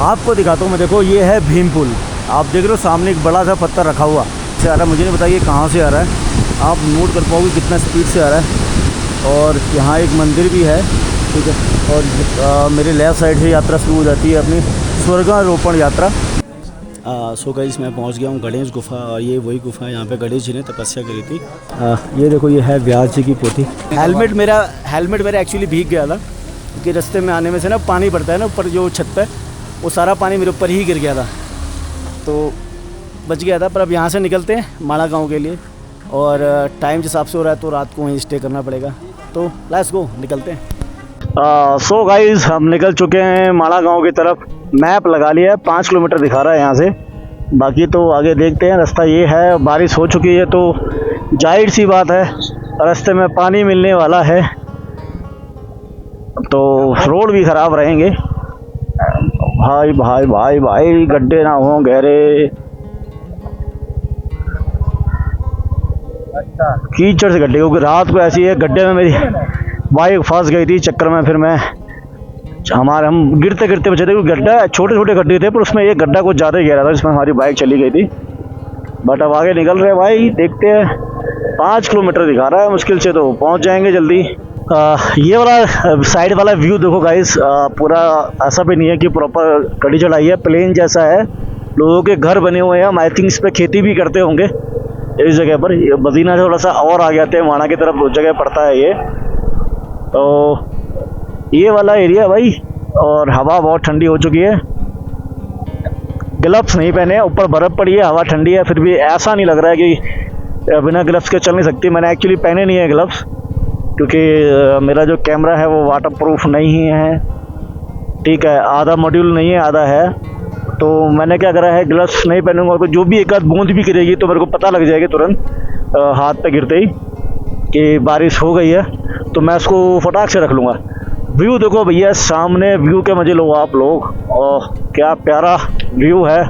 आपको दिखाता हूँ मैं। देखो ये है भीम पुल, आप देख रहे हो सामने एक बड़ा सा पत्थर रखा हुआ से आ रहा है। मुझे नहीं बताइए कहाँ से आ रहा है, आप नोट कर पाओगे कितना स्पीड से आ रहा है। और यहाँ एक मंदिर भी है, ठीक है। और मेरे लेफ़्ट साइड से यात्रा शुरू हो जाती है अपनी स्वर्गारोपण यात्रा। सो गाइस मैं पहुंच गया हूं गणेश गुफा, और ये वही गुफा है यहाँ पे गणेश जी ने तपस्या करी थी। ये देखो ये है व्यास जी की पोथी। हेलमेट मेरा एक्चुअली भीग गया था, क्योंकि रास्ते में आने में से ना पानी पड़ता है ना ऊपर जो छत पे, वो सारा पानी मेरे ऊपर ही गिर गया था, तो बच गया था। पर अब यहाँ से निकलते हैं माणा गाँव के लिए, और टाइम जिस हिसाब से हो रहा है तो रात को वहीं स्टे करना पड़ेगा, तो लेट्स गो निकलते हैं। सो गाइस हम निकल चुके हैं माणा गांव की तरफ। मैप लगा लिया है, 5 किलोमीटर दिखा रहा है यहाँ से, बाकी तो आगे देखते हैं। रास्ता ये है, बारिश हो चुकी है तो जाहिर सी बात है रास्ते में पानी मिलने वाला है, तो रोड भी ख़राब रहेंगे। भाई भाई भाई भाई गड्ढे ना हो गहरे, कीचड़ से गड्ढे, क्योंकि रात को ऐसी है गड्ढे में मेरी बाइक फंस गई थी चक्कर में। फिर हम गिरते गिरते बचे थे, क्योंकि गड्ढा छोटे छोटे गड्ढे थे, पर उसमें एक गड्ढा कुछ ज़्यादा ही गहरा था जिसमें हमारी बाइक चली गई थी। बट अब आगे निकल रहे भाई, देखते हैं। 5 किलोमीटर दिखा रहा है, मुश्किल से तो पहुंच जाएंगे जल्दी। ये वाला साइड वाला व्यू देखो गाइस, पूरा ऐसा भी नहीं है कि प्रॉपर कड़ी चढ़ाई है, प्लेन जैसा है, लोगों के घर बने हुए हैं। आई थिंक इस पर खेती भी करते होंगे इस जगह पर। ये बदीना थोड़ा सा और आ जाते हैं माणा की तरफ, उस जगह पड़ता है ये, तो ये वाला एरिया भाई। और हवा बहुत ठंडी हो चुकी है, ग्लव्स नहीं पहने, ऊपर बर्फ़ पड़ी है, हवा ठंडी है, फिर भी ऐसा नहीं लग रहा है कि बिना ग्लव्स के चल नहीं सकती। मैंने एक्चुअली पहने नहीं है ग्लव्स, क्योंकि मेरा जो कैमरा है वो वाटरप्रूफ नहीं है, ठीक है। आधा मॉड्यूल नहीं है, आधा है, तो मैंने क्या करा है, ग्लव्स नहीं पहनूंगा तो जो भी एक आध बूंद भी गिरेगी तो मेरे को पता लग जाएगा तुरंत हाथ पे गिरते ही कि बारिश हो गई है, तो मैं उसको फटाक से रख लूँगा। व्यू देखो भैया सामने, व्यू के मजे लो आप लोग, और क्या प्यारा व्यू है।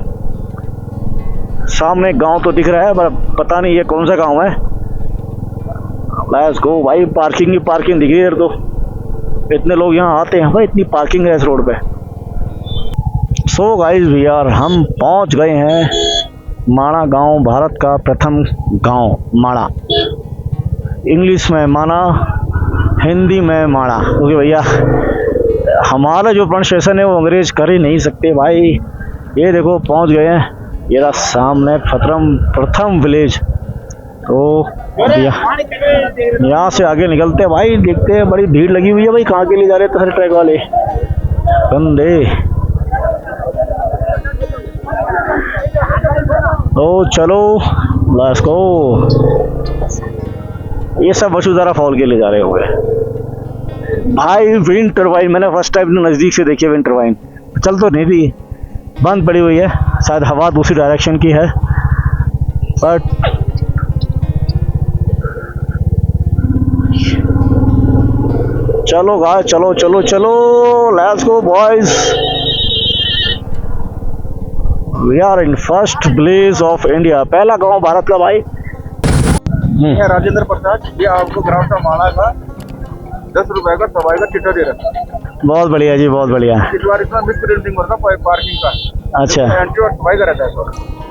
सामने गांव तो दिख रहा है, पर पता नहीं ये कौन सा गांव है। लेट्स गो भाई, पार्किंग ही पार्किंग दिख रही है तो, इतने लोग यहाँ आते हैं भाई, इतनी पार्किंग है इस रोड पे। सो गाइस भैया हम पहुंच गए हैं माणा गांव, भारत का प्रथम गांव माणा। इंग्लिश में माणा, हिंदी में माणा, क्योंकि भैया हमारा जो प्रोनाउंसिएशन है वो अंग्रेज कर ही नहीं सकते भाई। ये देखो पहुंच गए हैं, ये रहा सामने प्रथम विलेज। तो यहाँ से आगे निकलते हैं भाई, देखते हैं। बड़ी भीड़ लगी हुई है भाई, कहाँ के लिए जा रहे थे ट्रैक वाले बंदे। तो चलो लेट्स गो। ये सब वसुधारा फॉल के लिए जा रहे होंगे भाई। विंड टरबाइन मैंने फर्स्ट टाइम नज़दीक से देखी है। विंड टरबाइन चल तो नहीं रही, बंद पड़ी हुई है, शायद हवा दूसरी डायरेक्शन की है। बट चलो गाइस, चलो चलो चलो, let's go boys. We are in first village of India, पहला गांव भारत का भाई। राजेंद्र प्रसाद, ये आपको ग्राम का माणा का 10 रुपए का सवाई का टिकट दे रहा है। बहुत बढ़िया जी, बहुत बढ़िया। इस बार इसमें मिस प्रिंटिंग हो रहा है पार्किंग का। अच्छा, एंट्री और सवाई का रहता है सर।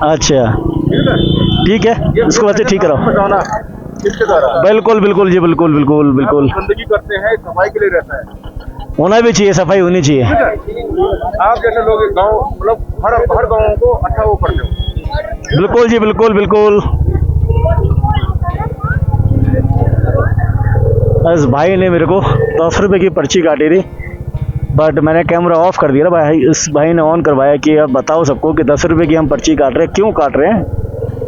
अच्छा ठीक है, इसको वैसे ठीक करो इसके द्वारा। बिल्कुल बिल्कुल जी, बिल्कुल बिल्कुल बिल्कुल। गंदगी करते हैं, सफाई के लिए रहता है, होना भी चाहिए, सफाई होनी चाहिए। आप जैसे लोग गाँव मतलब हर गाँव को अच्छा वो करते हो। बिल्कुल जी, बिल्कुल बिल्कुल। बस भाई ने मेरे को 10 रुपये की पर्ची काटी थी, बट मैंने कैमरा ऑफ कर दिया भाई। इस भाई ने ऑन करवाया कि अब बताओ सबको कि 10 रुपये की हम पर्ची काट रहे हैं। क्यों काट रहे हैं?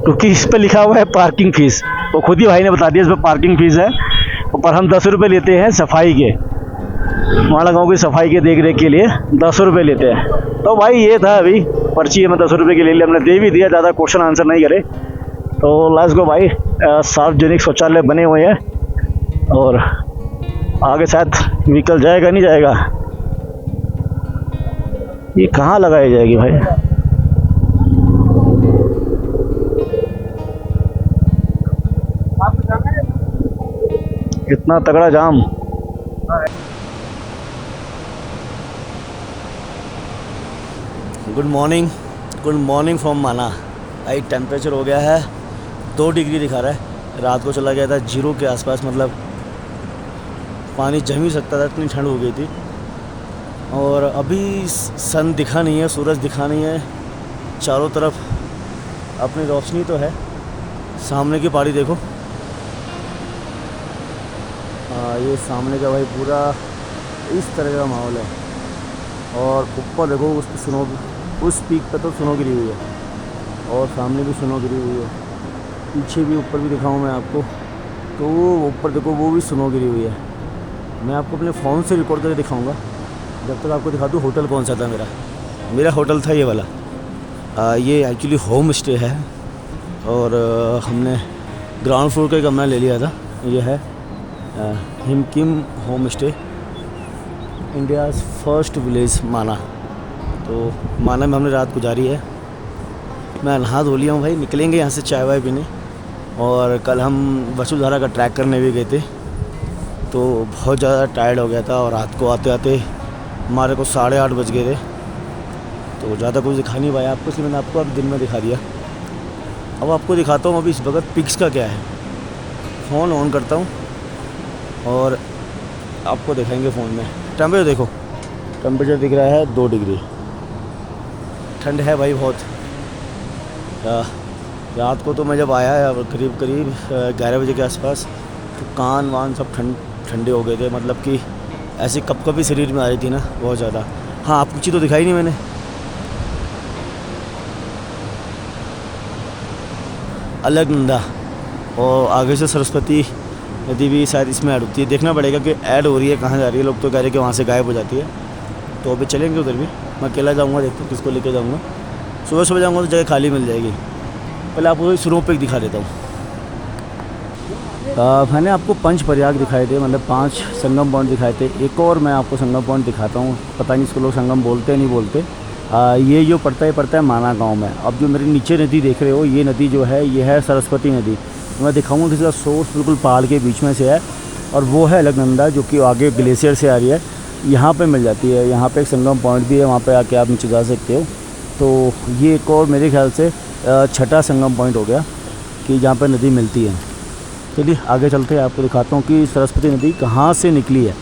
क्योंकि इस पर लिखा हुआ है पार्किंग फीस, वो खुद ही भाई ने बता दिया इस पर पार्किंग फीस है, पर हम 10 रुपये लेते हैं सफाई के, माणा गाँव की सफाई के देख रेख के लिए 10 रुपये लेते हैं। तो भाई ये था, अभी पर्ची हमें 10 रुपये की ले लिया, हमने दे भी दिया, ज़्यादा क्वेश्चन आंसर नहीं करे। तो लेट्स गो भाई। सार्वजनिक शौचालय बने हुए हैं, और आगे शायद व्हीकल जाएगा नहीं जाएगा, ये कहाँ लगाई जाएगी भाई? इतना तगड़ा जाम। गुड मॉर्निंग फ्रॉम माना। भाई टेम्परेचर हो गया है 2 डिग्री दिखा रहा है। रात को चला गया था 0 के आसपास, मतलब पानी जम ही सकता था, इतनी ठंड हो गई थी। और अभी सन दिखा नहीं है, सूरज दिखा नहीं है। चारों तरफ अपनी रोशनी तो है। सामने की पहाड़ी देखो, ये सामने का भाई पूरा इस तरह का माहौल है। और ऊपर देखो उस पे स्नो, उस पीक पे तो स्नो गिरी हुई है और सामने भी स्नो गिरी हुई है। पीछे भी ऊपर भी दिखाऊं मैं आपको, तो वो ऊपर देखो वो भी स्नो गिरी हुई है। मैं आपको अपने फ़ोन से रिकॉर्ड करके दिखाऊंगा। जब तक आपको दिखा दूँ होटल कौन सा था मेरा होटल था ये वाला। ये एक्चुअली होम स्टे है और हमने ग्राउंड फ्लोर का कमरा ले लिया था। ये है Himkim home stay, India's first village Mana. तो माना में हमने रात गुजारी है। मैं नहा धो लिया हूँ भाई, निकलेंगे यहाँ से चाय वाय पीने। और कल हम वसुधारा का ट्रैक करने भी गए थे, तो बहुत ज़्यादा टायर्ड हो गया था और रात को आते आते हमारे को 8:30 बज गए थे। तो ज़्यादा कुछ दिखा नहीं पाया आपको, इसलिए मैंने आपको अब दिन में दिखा दिया। अब आपको दिखाता हूँ अभी इस वक्त पिक्स का क्या है। फ़ोन ऑन करता हूँ और आपको दिखाएंगे फ़ोन में। टेम्परेचर देखो, टेम्परेचर दिख रहा है 2 डिग्री। ठंड है भाई बहुत। रात को तो मैं जब आया करीब 11 बजे के आसपास, तो कान वान सब ठंडे हो गए थे। मतलब कि ऐसी कपकपी शरीर में आ रही थी ना बहुत ज़्यादा। हाँ, आपको चीज़ तो दिखाई नहीं मैंने। अलकनंदा और आगे से सरस्वती नदी भी शायद इसमें ऐड होती है। देखना पड़ेगा कि ऐड हो रही है कहाँ जा रही है। लोग तो कह रहे हैं कि वहाँ से गायब हो जाती है। तो अभी चलेंगे उधर भी। मैं अकेला जाऊँगा, देखते हैं किसको लेके जाऊँगा। सुबह जाऊँगा तो जगह खाली मिल जाएगी। पहले आपको स्नो पिक दिखा देता हूँ। मैंने आपको पंच प्रयाग दिखाए थे, मतलब 5 संगम पॉइंट दिखाए थे। एक और मैं आपको संगम पॉइंट दिखाता हूँ। पता नहीं इसको लोग संगम बोलते हैं नहीं बोलते। ये जो पड़ता है माना गाँव में। अब जो मेरे नीचे नदी देख रहे हो, ये नदी जो है ये है सरस्वती नदी। मैं दिखाऊंगा कि इसका सोर्स बिल्कुल पहाड़ के बीच में से है। और वो है अलकनंदा जो कि आगे ग्लेशियर से आ रही है, यहाँ पे मिल जाती है। यहाँ पे एक संगम पॉइंट भी है, वहाँ पे आके आप नीचे जा सकते हो। तो ये एक और मेरे ख्याल से 6ठा संगम पॉइंट हो गया कि जहाँ पे नदी मिलती है। चलिए आगे चलते हैं, आपको दिखाता हूँ कि सरस्वती नदी कहाँ से निकली है।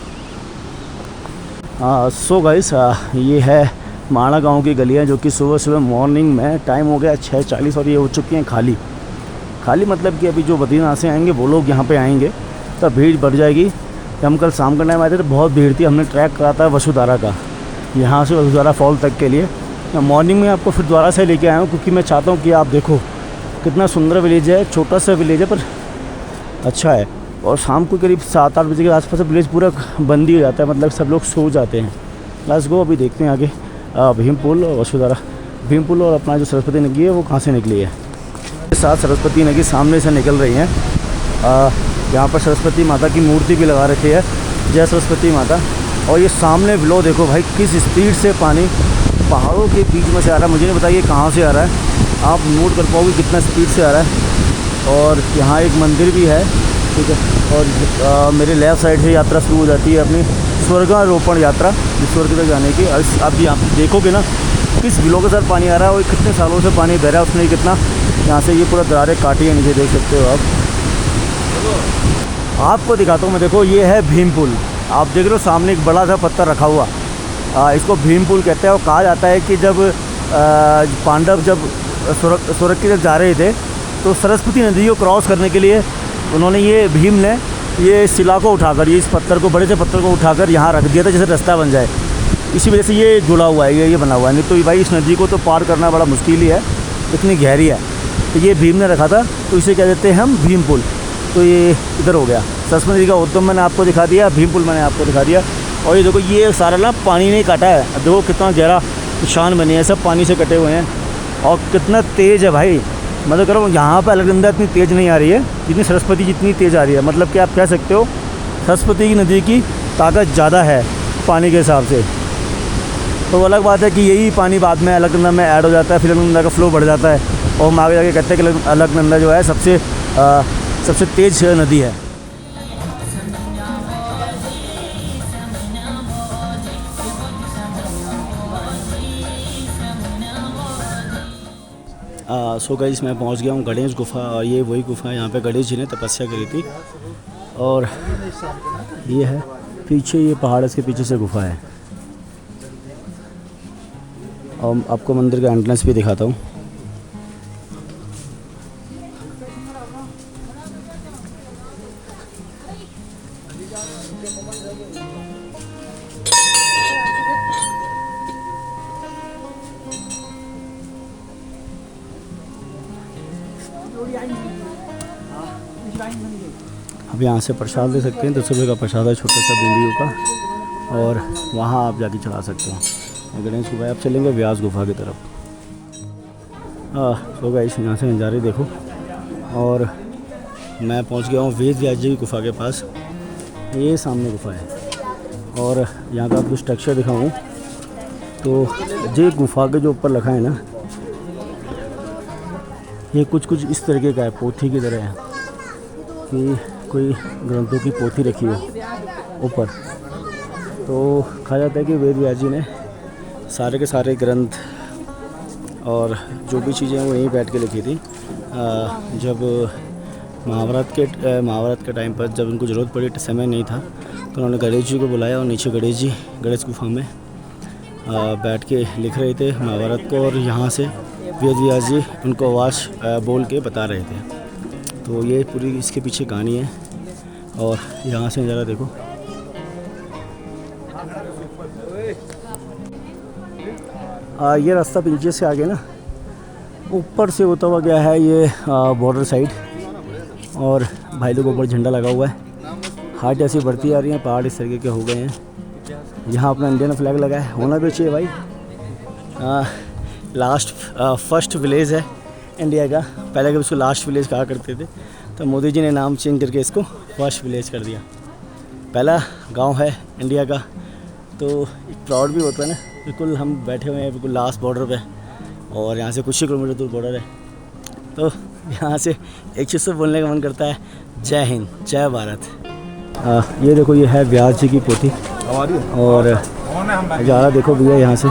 सो गाइस, ये है माना गाँव की गलियाँ जो कि सुबह मॉर्निंग में टाइम हो गया 6:40 और ये हो चुकी हैं खाली। मतलब कि अभी जो बद्रीनाथ से आएंगे वो लोग यहाँ पे आएंगे तो भीड़ बढ़ जाएगी। हम कल शाम के टाइम आए थे तो बहुत भीड़ थी। हमने ट्रैक करा था वसुधारा का, यहाँ से वसुधारा फॉल तक के लिए। मैं मॉर्निंग में आपको फिर दोबारा से लेके आया हूँ क्योंकि मैं चाहता हूँ कि आप देखो कितना सुंदर विलेज है। छोटा सा विलेज है पर अच्छा है। और शाम को करीब 7-8 बजे के आसपास विलेज पूरा बंद ही हो जाता है, मतलब सब लोग सो जाते हैं। लेट्स गो, अभी देखते हैं आगे भीमपुल और वसुधारा। भीमपुल और अपना जो सरस्वती नदी है वो कहाँ से निकली है। साथ सरस्वती नदी सामने से निकल रही हैं। यहाँ पर सरस्वती माता की मूर्ति भी लगा रखी है, जय सरस्वती माता। और ये सामने बिलो देखो भाई किस स्पीड से पानी पहाड़ों के बीच में से आ रहा है। मुझे नहीं बताइए कहाँ से आ रहा है, आप नोट कर पाओगे कितना स्पीड से आ रहा है। और यहाँ एक मंदिर भी है, ठीक है। और मेरे लेफ़्ट साइड से यात्रा शुरू हो जाती है अपनी स्वर्गारोपण यात्रा, स्वर्ग तक जाने की। अब यहाँ देखोगे ना किस बिलो के साथ पानी आ रहा है और कितने सालों से पानी बह रहा है उसमें कितना। यहाँ से ये पूरा दरारें काटी है नीचे, देख सकते हो आप। आपको दिखाता हूँ मैं, देखो ये है भीमपुल। आप देख रहे हो सामने एक बड़ा सा पत्थर रखा हुआ, इसको भीमपुल कहते हैं। और कहा जाता है कि जब पांडव जब स्वर्ग की तरफ जा रहे थे तो सरस्वती नदी को क्रॉस करने के लिए उन्होंने ये भीम ने ये शिला को उठाकर, ये इस पत्थर को, बड़े से पत्थर को उठाकर यहाँ रख दिया था जैसे रास्ता बन जाए। इसी वजह से ये जुड़ा हुआ है, ये बना हुआ है। नहीं तो भाई इस नदी को तो पार करना बड़ा मुश्किल ही है, इतनी गहरी है। तो ये भीम ने रखा था, तो इसे कह देते हैं हम भीमपुल। तो ये इधर हो गया। सरस्वती नदी का उद्गम मैंने आपको दिखा दिया, भीमपुल मैंने आपको दिखा दिया। और ये देखो ये सारा ना पानी नहीं काटा है, देखो कितना गहरा निशान बने हैं, सब पानी से कटे हुए हैं। और कितना तेज़ है भाई, मतलब कह रहा हूँ यहाँ पर अलकनंदा इतनी तेज़ नहीं आ रही है जितनी सरस्वती जितनी तेज़ आ रही है। मतलब कि आप कह सकते हो सरस्वती की नदी की ताकत ज़्यादा है पानी के हिसाब से। तो अलग बात है कि यही पानी बाद में अलकनंदा में ऐड हो जाता है, फिर अलकनंदा का फ्लो बढ़ जाता है। और हम आगे जाके कहते हैं कि अलकनंदा जो है सबसे तेज़ नदी है। सो गाइस मैं पहुंच गया हूं गणेश गुफा। और ये वही गुफा है, यहाँ पे गणेश जी ने तपस्या करी थी। और ये है पीछे, ये पहाड़ इसके पीछे से गुफा है। और आपको मंदिर का एंट्रेंस भी दिखाता हूँ। अब यहाँ से प्रसाद ले सकते हैं, 10 रुपये का प्रसाद है छोटा सा बूंदियों का। और वहाँ आप जाके चढ़ा सकते हैं। गणेश गुफा आप चलेंगे व्यास गुफा की तरफ। तो गाइस यहाँ से नज़ारे देखो। और मैं पहुँच गया हूँ वेद व्यास जी की गुफा के पास। ये सामने गुफा है। और यहाँ का आपको स्ट्रक्चर दिखाऊँ तो ये गुफा के जो ऊपर लिखा है ना, ये कुछ इस तरीके का है, पोथी की तरह है कि कोई ग्रंथों की पोथी रखी हो ऊपर। तो कहा जाता है कि वेद व्यास जी ने सारे के सारे ग्रंथ और जो भी चीज़ें वो यहीं बैठ के लिखी थी। जब महाभारत के टाइम पर जब उनको ज़रूरत पड़ी, समय नहीं था, तो उन्होंने गणेश जी को बुलाया और नीचे गणेश जी गणेश गुफा में बैठ के लिख रहे थे महाभारत को। और यहाँ से वेद व्यास जी उनको आवाज़ बोल के बता रहे थे। तो ये पूरी इसके पीछे कहानी है। और यहाँ से नज़ारा देखो। ये रास्ता पीछे से आगे ना ऊपर से होता हुआ गया है ये बॉर्डर साइड। और भाई लोग ऊपर झंडा लगा हुआ है। हाइट ऐसी बढ़ती आ रही है, पहाड़ इस तरीके के हो गए हैं। यहाँ अपना इंडियन फ्लैग लगा है, होना भी चाहिए भाई। फर्स्ट विलेज है इंडिया का। पहले कभी उसको लास्ट विलेज कहा करते थे, तो मोदी जी ने नाम चेंज करके इसको फर्स्ट विलेज कर दिया। पहला गांव है इंडिया का, तो एक प्राउड भी होता है ना। बिल्कुल हम बैठे हुए हैं बिल्कुल लास्ट बॉर्डर पे। और यहाँ से कुछ ही किलोमीटर दूर बॉर्डर है। तो यहाँ से एक चीज़ से बोलने का मन करता है, जय हिंद जय भारत। ये देखो, ये है व्यास जी की पोथी। और नज़ारा देखो भैया यहाँ से।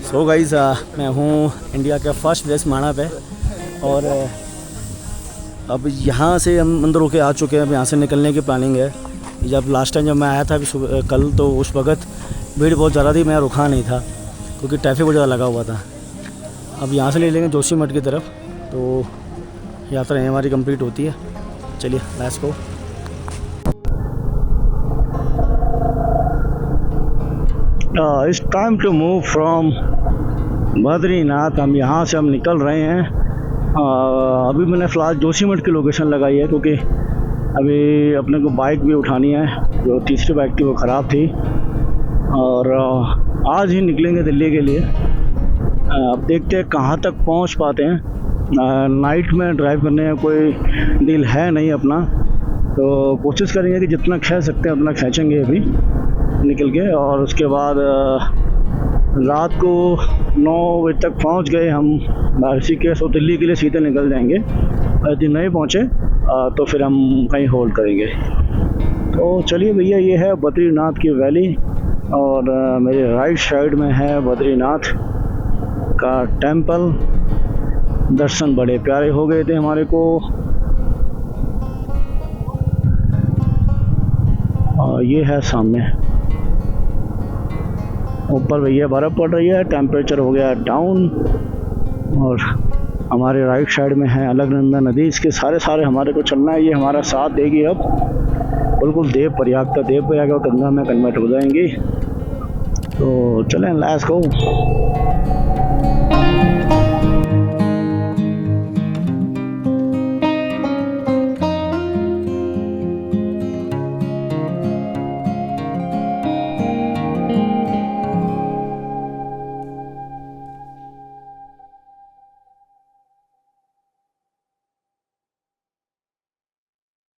सो गाइस मैं हूँ इंडिया के फर्स्ट विलेज माणा पे। और अब यहाँ से हम अंदर होके आ चुके हैं। अब यहाँ से निकलने की प्लानिंग है। जब लास्ट टाइम जब मैं आया था कल, तो उस वक्त भीड़ बहुत ज़्यादा थी, मैं रुका नहीं था क्योंकि ट्रैफिक बहुत ज़्यादा लगा हुआ था। अब यहाँ से ले लेंगे जोशीमठ की तरफ, तो यात्रा यहीं हमारी कंप्लीट होती है। चलिए let's go. It's time to move from Badrinath. हम यहाँ से हम निकल रहे हैं। अभी मैंने फ़िलहाल जोशीमठ की लोकेशन लगाई है क्योंकि अभी अपने को बाइक भी उठानी है। जो तीसरी बाइक थी वो ख़राब थी। और आज ही निकलेंगे दिल्ली के लिए। अब देखते हैं कहाँ तक पहुँच पाते हैं। नाइट में ड्राइव करने का कोई डील है नहीं अपना, तो कोशिश करेंगे कि जितना खींच सकते हैं उतना खींचेंगे अभी निकल के। और उसके बाद रात को 9 बजे तक पहुंच गए हम ऋषिकेश, और दिल्ली के लिए सीधे निकल जाएंगे। यदि नहीं पहुंचे तो फिर हम कहीं होल्ड करेंगे। तो चलिए भैया, ये है बद्रीनाथ की वैली। और मेरे राइट साइड में है बद्रीनाथ का टेंपल। दर्शन बड़े प्यारे हो गए थे हमारे को। और ये है सामने ऊपर भैया बर्फ़ पड़ रही है, टेम्परेचर हो गया डाउन। और हमारे राइट साइड में है अलकनंदा नदी। इसके सारे हमारे को चलना है। ये हमारा साथ देगी अब बिल्कुल देवप्रयाग का। देवप्रयाग और गंगा में कन्वर्ट हो जाएंगी। तो चलें, लेट्स गो।